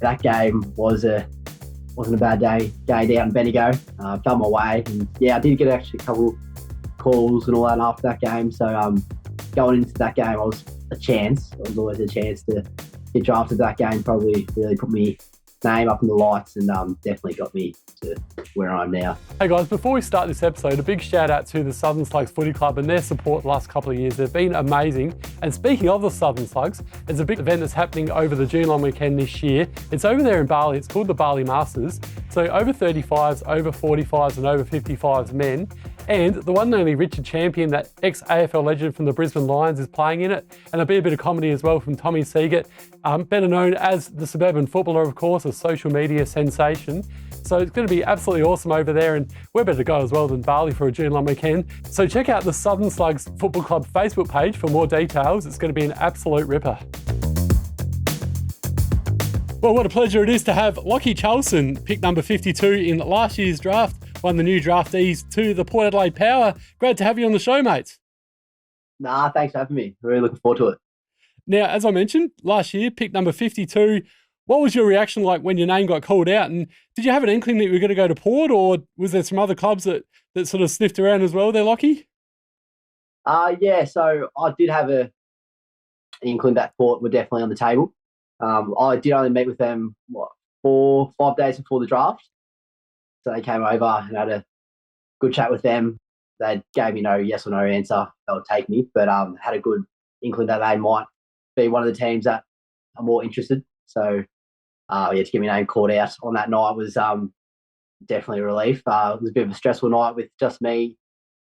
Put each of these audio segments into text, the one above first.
that game wasn't a bad day going down in Bendigo. Felt my way, and yeah, I did get actually a couple calls and all that after that game. So going into that game, it was always a chance to get drafted. That game probably really put me name up in the lights and definitely got me to where I am now. Hey guys, before we start this episode, a big shout out to the Southern Slugs Footy Club and their support the last couple of years. They've been amazing. And speaking of the Southern Slugs, there's a big event that's happening over the June long weekend this year. It's over there in Bali. It's called the Bali Masters. So over 35s, over 45s and over 55s men. And the one and only Richard Champion, that ex-AFL legend from the Brisbane Lions, is playing in it. And there'll be a bit of comedy as well from Tommy Seagate, better known as the Suburban Footballer, of course, a social media sensation. So it's going to be absolutely awesome over there, and we're better to go as well than Bali for a June long weekend. So check out the Southern Slugs Football Club Facebook page for more details. It's going to be an absolute ripper. Well, what a pleasure it is to have Lachie Charleson, pick number 52 in last year's draft, one of the new draftees to the Port Adelaide Power. Great to have you on the show, mate. Nah, thanks for having me. Really looking forward to it. Now, as I mentioned, last year, pick number 52. What was your reaction like when your name got called out? And did you have an inkling that you were going to go to Port, or was there some other clubs that sort of sniffed around as well there, Lachie? Yeah, so I did have an inkling that Port were definitely on the table. I did only meet with them, 4-5 days before the draft. So they came over and had a good chat with them. They gave me no yes or no answer. They would take me, but had a good inkling that they might be one of the teams that are more interested. So, to get my name called out on that night was definitely a relief. It was a bit of a stressful night with just me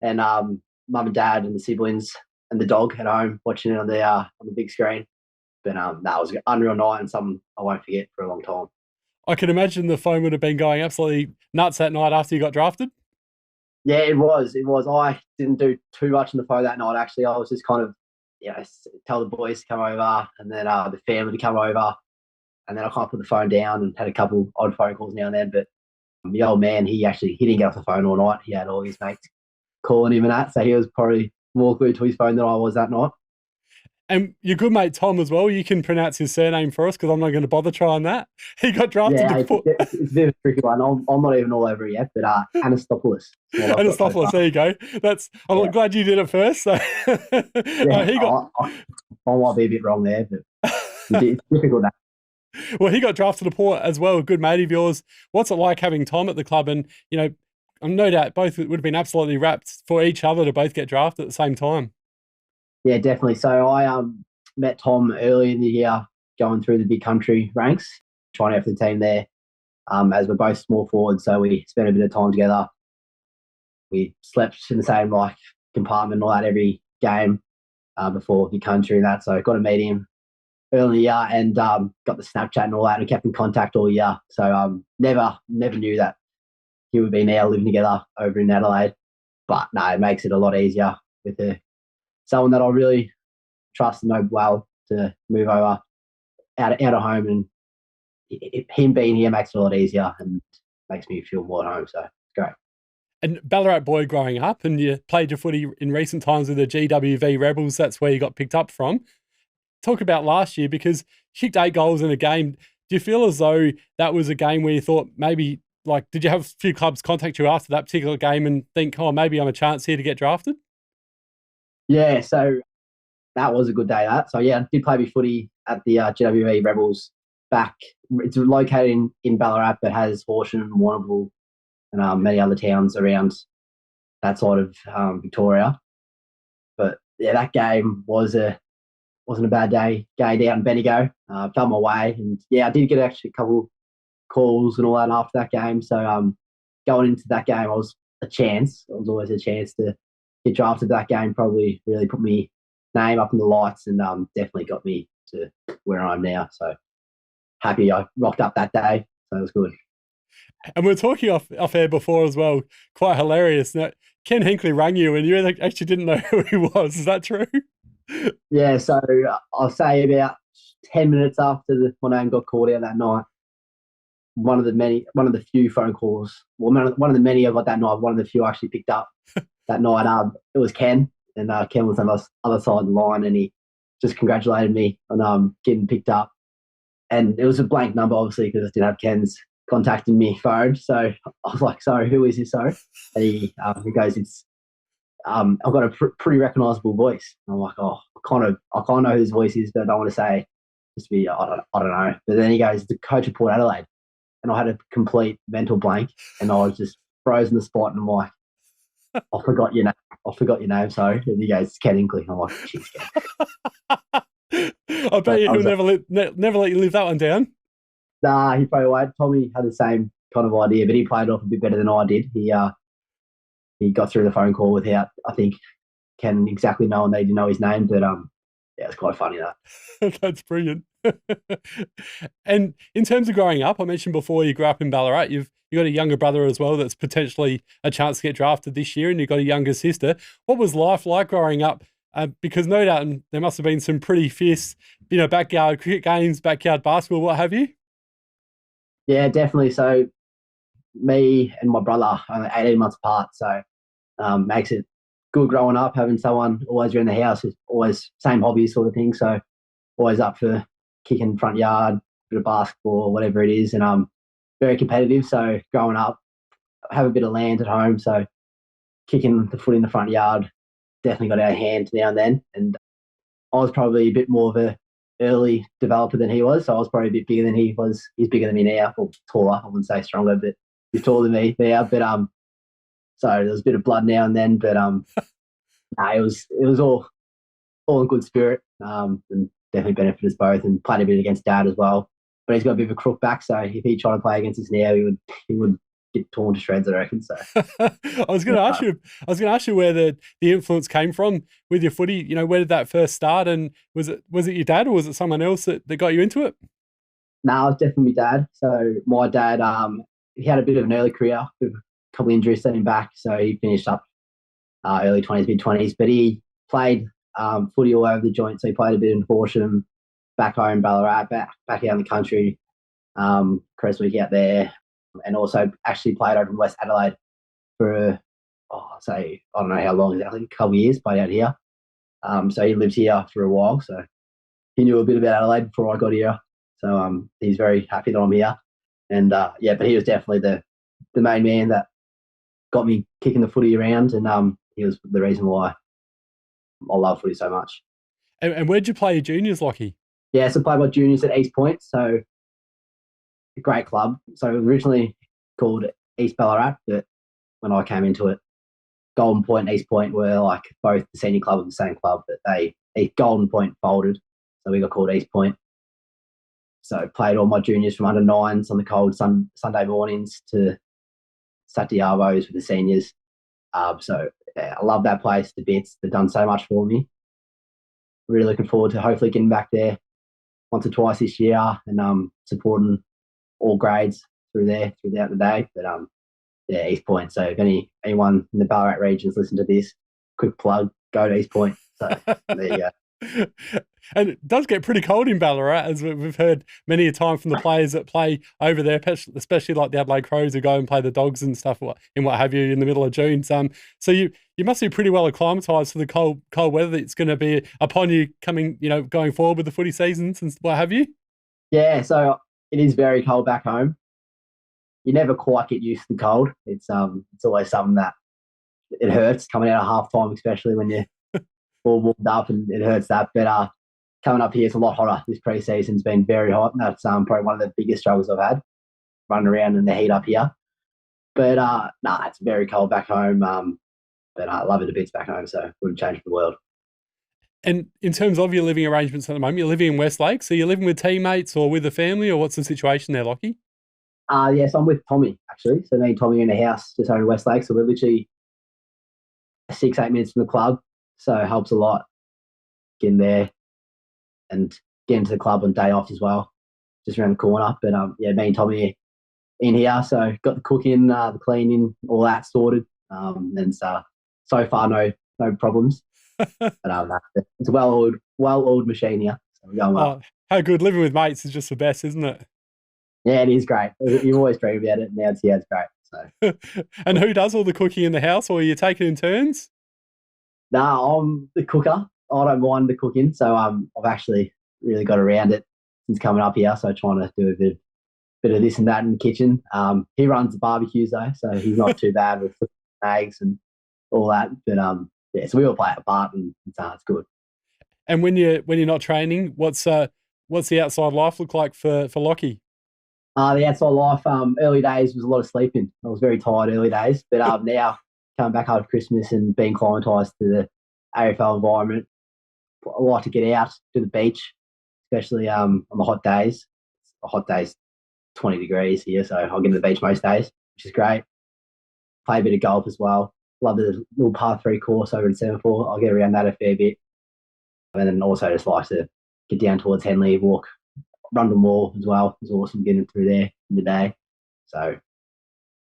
and mum and dad and the siblings and the dog at home watching it on the big screen. But that was an unreal night and something I won't forget for a long time. I can imagine the phone would have been going absolutely nuts that night after you got drafted. Yeah, it was. I didn't do too much on the phone that night, actually. I was just kind of, tell the boys to come over and then the family to come over. And then I kind of put the phone down and had a couple odd phone calls now and then. But the old man, he didn't get off the phone all night. He had all his mates calling him and that. So he was probably more glued to his phone than I was that night. And your good mate Tom as well, you can pronounce his surname for us because I'm not going to bother trying that. He got drafted to Port. It's a bit of a tricky one. I'm not even all over it yet, but Anastasopoulos. Anastasopoulos, there you go. I'm glad you did it first. So. I might be a bit wrong there, but it's difficult now. Well, he got drafted to Port as well, a good mate of yours. What's it like having Tom at the club? And, I'm no doubt both would have been absolutely rapt for each other to both get drafted at the same time. Yeah, definitely. So I met Tom early in the year going through the big country ranks, trying out for the team there, as we're both small forwards. So we spent a bit of time together. We slept in the same compartment and all that every game before big country and that. So I got to meet him early in the year and got the Snapchat and all that and kept in contact all year. So never knew that he would be now living together over in Adelaide. But no, it makes it a lot easier with someone that I really trust and know well to move over out of home, and him being here makes it a lot easier and makes me feel more at home. So it's great. And Ballarat boy growing up, and you played your footy in recent times with the GWV Rebels. That's where you got picked up from. Talk about last year, because you kicked 8 goals in a game. Do you feel as though that was a game where you thought maybe, did you have a few clubs contact you after that particular game and think, maybe I'm a chance here to get drafted? Yeah, so that was a good day, that. So, yeah, I did play my footy at the GWV Rebels back. It's located in Ballarat, but has Horsham, Warrnambool, and many other towns around that side of Victoria. But, yeah, that game wasn't a bad day going down in Bendigo. Felt my way. And, yeah, I did get actually a couple calls and all that after that game. So, going into that game, it was always a chance to get drafted. That game probably really put me name up in the lights and definitely got me to where I am now. So happy I rocked up that day. So it was good. And we're talking off air before as well. Quite hilarious. Now, Ken Hinkley rang you and you actually didn't know who he was. Is that true? Yeah, so I'll say about 10 minutes after my name got called out that night, one of the few phone calls, one of the many I got that night, one of the few I actually picked up that night. It was Ken, and Ken was on the other side of the line, and he just congratulated me on getting picked up. And it was a blank number, obviously, because I didn't have Ken's contacting me phone. So I was like, sorry, who is this? Sorry. And he goes, it's, I've got a pretty recognisable voice. And I'm like, oh, I kind of know who his voice is, but I don't want to say, just be, I don't know. But then he goes, the coach of Port Adelaide. And I had a complete mental blank, and I was just frozen the spot, and I'm like, I forgot your name, sorry. And he goes, Ken Hinkley. I'm like, jeez, Ken. I bet he'll never let you live that one down. Nah, he probably won't. Tommy had the same kind of idea, but he played it off a bit better than I did. He got through the phone call without, I think, Ken exactly knowing they didn't know his name, but yeah, it's quite funny that. That's brilliant. And in terms of growing up, I mentioned before you grew up in Ballarat. You've got a younger brother as well that's potentially a chance to get drafted this year, and you've got a younger sister. What was life like growing up? Because no doubt there must have been some pretty fierce, backyard cricket games, backyard basketball, what have you? Yeah, definitely. So me and my brother are 18 months apart, so makes it good growing up, having someone always around the house who's always same hobbies sort of thing. So always up for kicking front yard, bit of basketball, whatever it is, and very competitive. So growing up, I have a bit of land at home, so kicking the foot in the front yard definitely got out of hand now and then. And I was probably a bit more of a early developer than he was, so I was probably a bit bigger than he was. He's bigger than me now, or taller. I wouldn't say stronger, but he's taller than me now. But so there was a bit of blood now and then, but it was all in good spirit, and definitely benefited us both, and played a bit against Dad as well. But he's got a bit of a crook back, so if he tried to play against us now, he would get torn to shreds, I reckon. So I was going to ask you where the influence came from with your footy. Where did that first start, and was it your dad, or was it someone else that got you into it? No, it was definitely my dad. So my dad, he had a bit of an early career, a couple of injuries set him back, so he finished up early 20s, mid-20s, but he played footy all over the joint. So he played a bit in Horsham, back home, Ballarat, back out in the country, Creswick out there, and also actually played over in West Adelaide for, I don't know how long exactly, a couple of years, played out here. So he lived here for a while, so he knew a bit about Adelaide before I got here. So he's very happy that I'm here. And but he was definitely the main man that got me kicking the footy around, and he was the reason why I love footy so much. And where'd you play your juniors, Lachie? Yeah, so I played my juniors at East Point, so a great club. So it was originally called East Ballarat, but when I came into it, Golden Point and East Point were like both the senior club of the same club, but Golden Point folded, so we got called East Point. So played all my juniors from under nines on the cold Sunday mornings to Saturday arvos with the seniors. So yeah, I love that place to bits. They've done so much for me. Really looking forward to hopefully getting back there once or twice this year, and supporting all grades throughout the day. But yeah, East Point. So if anyone in the Ballarat regions listen to this, quick plug, go to East Point. So there you go. And it does get pretty cold in Ballarat, as we've heard many a time from the players that play over there, especially like the Adelaide Crows who go and play the Dogs and stuff and what have you in the middle of June. So you must be pretty well acclimatised to the cold weather that's going to be upon you coming, going forward with the footy seasons and what have you. Yeah, so it is very cold back home. You never quite get used to the cold. It's always something that it hurts coming out of half time, especially when you're all warmed up, and it hurts that. But coming up here, it's a lot hotter. This pre-season's been very hot, and that's probably one of the biggest struggles I've had, running around in the heat up here. But it's very cold back home. But I love it a bit back home, so wouldn't change for the world. And in terms of your living arrangements at the moment, you're living in Westlake, so you're living with teammates or with a family, or what's the situation there, Lachie? Yes, I'm with Tommy, actually. So me and Tommy are in a house just over in Westlake, so we're literally 6-8 minutes from the club, so it helps a lot getting there and getting to the club on day off as well, just around the corner. But me and Tommy are in here, so got the cooking, the cleaning, all that sorted, and so far no problems. But it's a well-oiled machine here, so we're going well. Oh, how good. Living with mates is just the best, isn't it? Yeah, it is great. You always dream about it, and now it's great. So. And who does all the cooking in the house, or are you taking in turns? No, I'm the cooker. I don't mind the cooking, so I've actually really got around it since coming up here. So trying to do a bit of this and that in the kitchen. He runs the barbecues though, so he's not too bad with eggs and all that. But yeah, so we all play it apart, and it's good. And when you're not training, what's the outside life look like for Lachie? The outside life, early days was a lot of sleeping. I was very tired early days, but now coming back after Christmas and being acclimatised to the AFL environment, I like to get out to the beach, especially on the hot days. A hot day's 20 degrees here, so I'll get to the beach most days, which is great. Play a bit of golf as well. Love the little par 3 course over in Semaphore. I'll get around that a fair bit. And then also just like to get down towards Henley, walk, Rundle Mall as well. It's awesome getting through there in the day. So,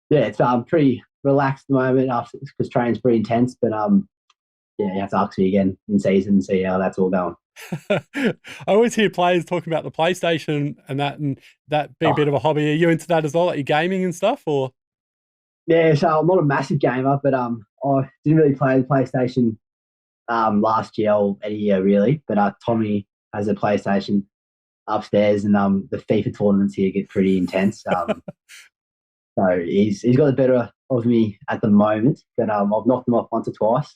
yeah, it's pretty relaxed at the moment because training's pretty intense. But, yeah, you have to ask me again in season and see how that's all going. I always hear players talking about the PlayStation and that being a bit of a hobby. Are you into that as well, like your gaming and stuff, or? Yeah, so I'm not a massive gamer, but I didn't really play the PlayStation last year or any year really. But Tommy has a PlayStation upstairs, and the FIFA tournaments here get pretty intense. So he's got the better of me at the moment, but I've knocked him off once or twice.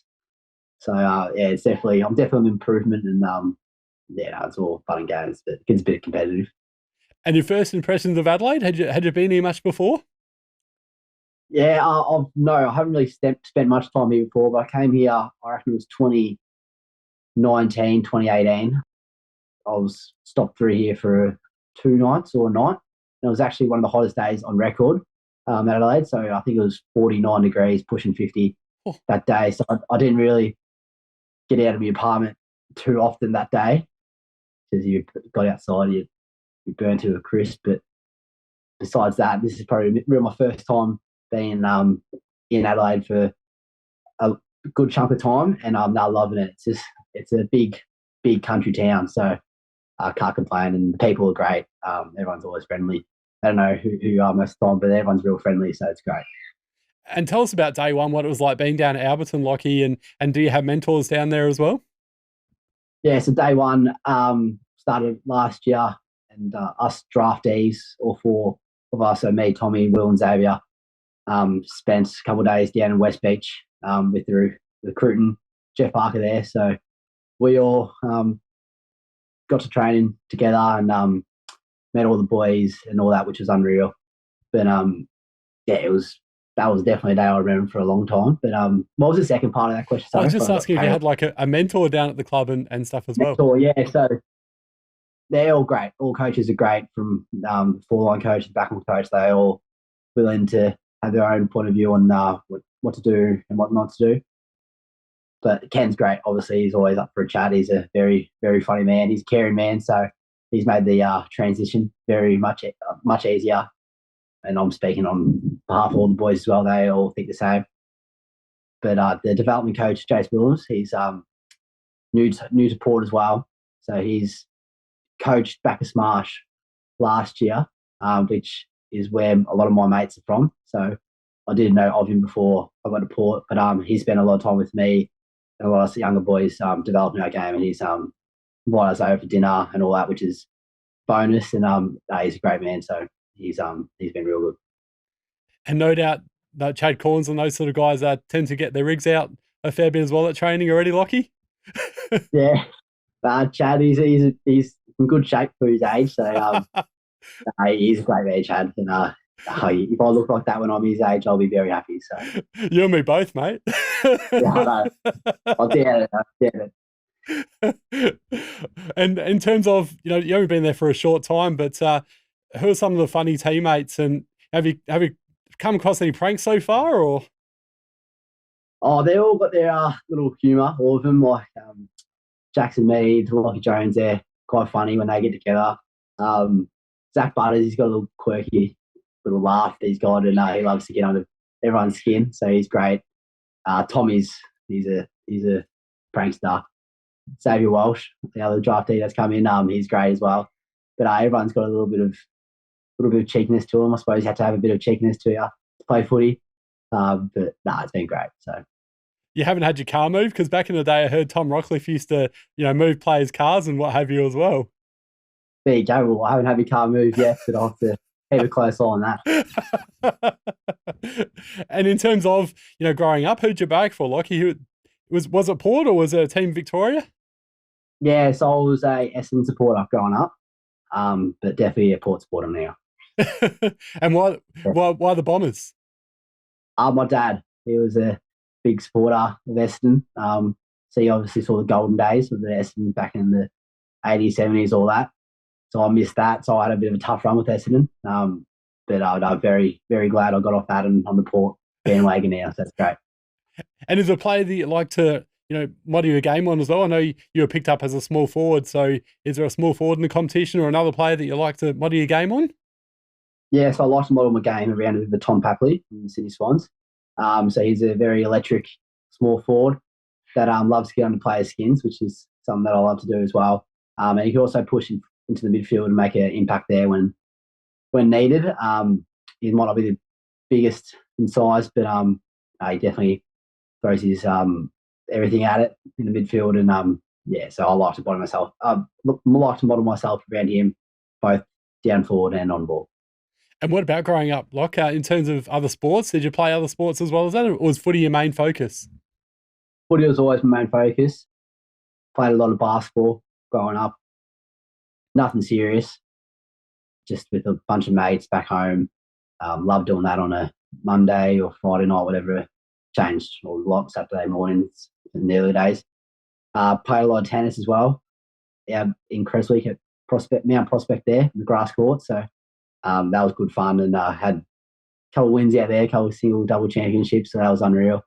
So yeah, I'm definitely an improvement, and yeah, it's all fun and games, but it gets a bit competitive. And your first impressions of Adelaide? Had you been here much before? Yeah, I haven't really spent much time here before, but I came here, I reckon it was 2019, 2018. I was stopped through here for 2 nights or a night. And it was actually one of the hottest days on record at Adelaide. So I think it was 49 degrees, pushing 50 that day. So I didn't really get out of my apartment too often that day because you got outside, you burned to a crisp. But besides that, this is probably my first time being in Adelaide for a good chunk of time, and I'm now loving it. It's a big country town, so I can't complain, and the people are great. Everyone's always friendly. I don't know who you are most of the time, but everyone's real friendly, so it's great. And tell us about day one, what it was like being down at Alberton, Lachie, and do you have mentors down there as well? Yeah, so day one started last year, and us draftees, all 4 of us, so me, Tommy, Will, and Xavier, spent a couple of days down in West Beach with the recruiting Jeff Parker there. So we all got to training together and met all the boys and all that, which was unreal. But yeah, that was definitely a day I remember for a long time. But what was the second part of that question? I was just asking if you had like a mentor down at the club and stuff as well. Yeah, so they're all great. All coaches are great, from four-line coach, backline coach. They're all willing to have their own point of view on what to do and what not to do. But Ken's great. Obviously, he's always up for a chat. He's a very, very funny man. He's a caring man, so he's made the transition very much easier. And I'm speaking on behalf of all the boys as well. They all think the same. But the development coach, Jace Williams, he's new to Port as well. So he's coached Bacchus Marsh last year, which is where a lot of my mates are from. So I didn't know of him before I got to Port, but he spent a lot of time with me and a lot of younger boys developing our game, and he's invited us over for dinner and all that, which is bonus. And he's a great man, so he's been real good. And no doubt that Chad Corns and those sort of guys tend to get their rigs out a fair bit as well at training already, Lachie. Yeah, Chad, he's in good shape for his age, so he's a great man, Chad. And if I look like that when I'm his age, I'll be very happy. So you and me both, mate. Yeah, I'll doubt it. And in terms of, you've only been there for a short time, but who are some of the funny teammates, and have you come across any pranks so far, or? Oh, they all got their little humour, all of them. Like Jackson Mead, Lachie Jones, they're quite funny when they get together. Zach Butters, he's got a little quirky little laugh that he's got, and he loves to get under everyone's skin, so he's great. Tommy's he's a prankster. Xavier Walsh, the other draftee that's come in, he's great as well. But everyone's got a little bit of cheekiness to them. I suppose you have to have a bit of cheekiness to play footy. But it's been great. So you haven't had your car moved? Because back in the day, I heard Tom Rockcliffe used to, move players' cars and what have you as well. there you go. Well, I haven't had my car moved yet, but I'll have to keep a close eye on that. And in terms of, growing up, who'd you back for, Lachie? Was it Port or was it Team Victoria? Yeah, so I was a Essendon supporter growing up, but definitely a Port supporter now. And why the Bombers? My dad, he was a big supporter of Essendon. So he obviously saw the golden days of the Essendon back in the 80s, 70s, all that. So I missed that. So I had a bit of a tough run with Essendon. But I'm very, very glad I got off that and on the Port bandwagon now. So that's great. And is a player that you like to, model your game on as well? I know you were picked up as a small forward. So is there a small forward in the competition or another player that you like to model your game on? Yeah, so I like to model my game around with the Tom Papley from the Sydney Swans. So he's a very electric small forward that loves to get under players' skins, which is something that I love to do as well. And he can also push into the midfield and make an impact there when needed. He might not be the biggest in size, but he definitely throws his everything at it in the midfield. And so I like to model myself. Around him, both down forward and on ball. And what about growing up, Locke, in terms of other sports? Did you play other sports as well as that, or was footy your main focus? Footy was always my main focus. Played a lot of basketball growing up. Nothing serious. Just with a bunch of mates back home. Loved doing that on a Monday or Friday night, whatever. Changed a lot Saturday mornings in the early days. Played a lot of tennis as well. Yeah, in Creswick at Mount Prospect there, in the grass court. So that was good fun, and had a couple of wins out there, a couple of single, double championships. So that was unreal.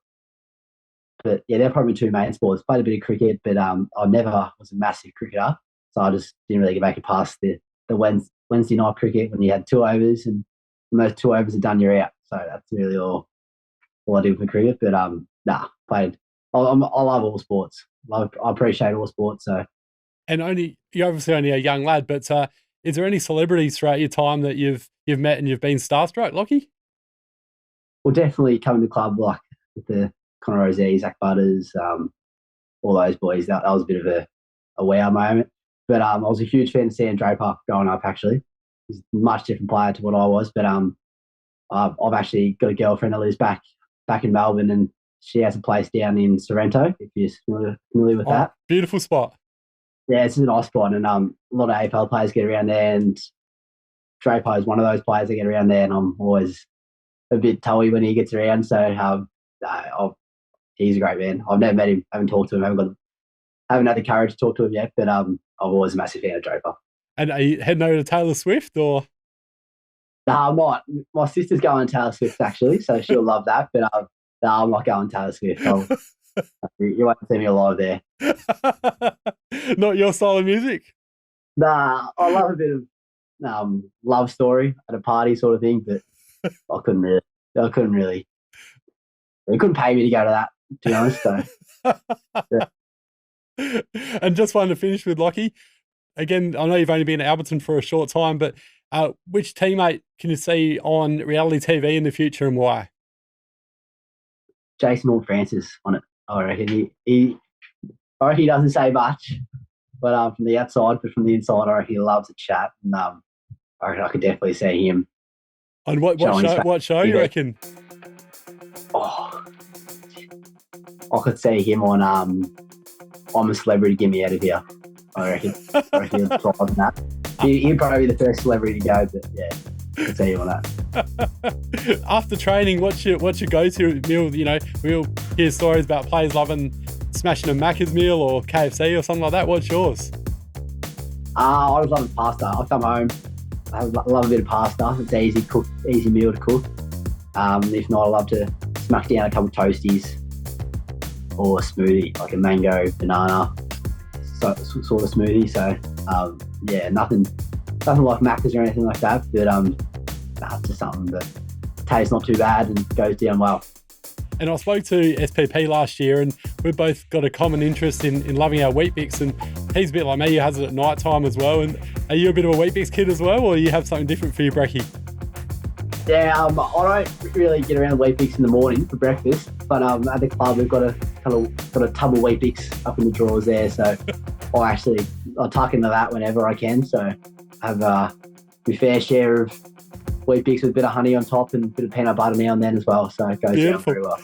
But yeah, they're probably two main sports. Played a bit of cricket, but I never was a massive cricketer, so I just didn't really make it past the Wednesday night cricket when you had 2 overs, and when those 2 overs are done, you're out. So that's really all I did with cricket. But played. I love all sports. I appreciate all sports. So, and you're obviously only a young lad, but is there any celebrities throughout your time that you've met and you've been starstruck, Lachie? Well, definitely coming to the club like with the Connor Rosé, Zach Butters, all those boys. That was a bit of a wow moment. But I was a huge fan of Sam Draper growing up, actually. He's a much different player to what I was. But I've actually got a girlfriend that lives back in Melbourne, and she has a place down in Sorrento, if you're familiar with that. Beautiful spot. Yeah, it's a nice spot, and a lot of AFL players get around there, and Draper is one of those players that get around there, and I'm always a bit toey when he gets around. So he's a great man. I've never met him, haven't talked to him, haven't had the courage to talk to him yet, but I'm always a massive fan of Draper. And are you heading over to Taylor Swift, or? No, I'm not. My sister's going to Taylor Swift, actually, so she'll love that, but I'm not going to Taylor Swift. You won't see me alive there. Not your style of music? Nah, I love a bit of love story at a party sort of thing, but I couldn't really. They couldn't pay me to go to that, to be honest. So, yeah. And just wanted to finish with Lachie. Again, I know you've only been at Alberton for a short time, but which teammate can you see on reality TV in the future and why? Jason Horne-Francis on it. I reckon he doesn't say much, but from the outside, but from the inside, I reckon he loves to chat, and I reckon I could definitely see him. On what show you reckon? Oh, I could see him on I'm a Celebrity, Get Me Out of Here. I reckon he'd thrive on that. He'd probably be the first celebrity to go, but yeah, I could see him on that. After training, what's your go-to meal? We'll hear stories about players loving smashing a Macca's meal or KFC or something like that. What's yours? I always love pasta. I come home, I love a bit of pasta. It's an easy meal to cook. If not, I love to smack down a couple of toasties or a smoothie, like a mango, banana sort of smoothie. So nothing like Macca's or anything like that, but just something that tastes not too bad and goes down well. And I spoke to SPP last year, and we've both got a common interest in loving our Weet-Bix, and he's a bit like me, he has it at night time as well. And are you a bit of a Weet-Bix kid as well, or you have something different for your brekkie? Yeah, I don't really get around Weet-Bix in the morning for breakfast, but at the club we've got a tub of Weet-Bix up in the drawers there, so I tuck into that whenever I can. So have my fair share of wheat bix with a bit of honey on top and a bit of peanut butter now and then as well. So it goes down very well.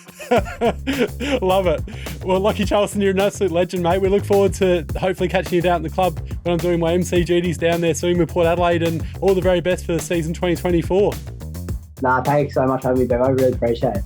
Love it. Well, Lachie Charleson, you're an absolute legend, mate. We look forward to hopefully catching you down at the club when I'm doing my MC duties down there soon with Port Adelaide, and all the very best for the season 2024. Thanks so much for having me, Bevo. I really appreciate it.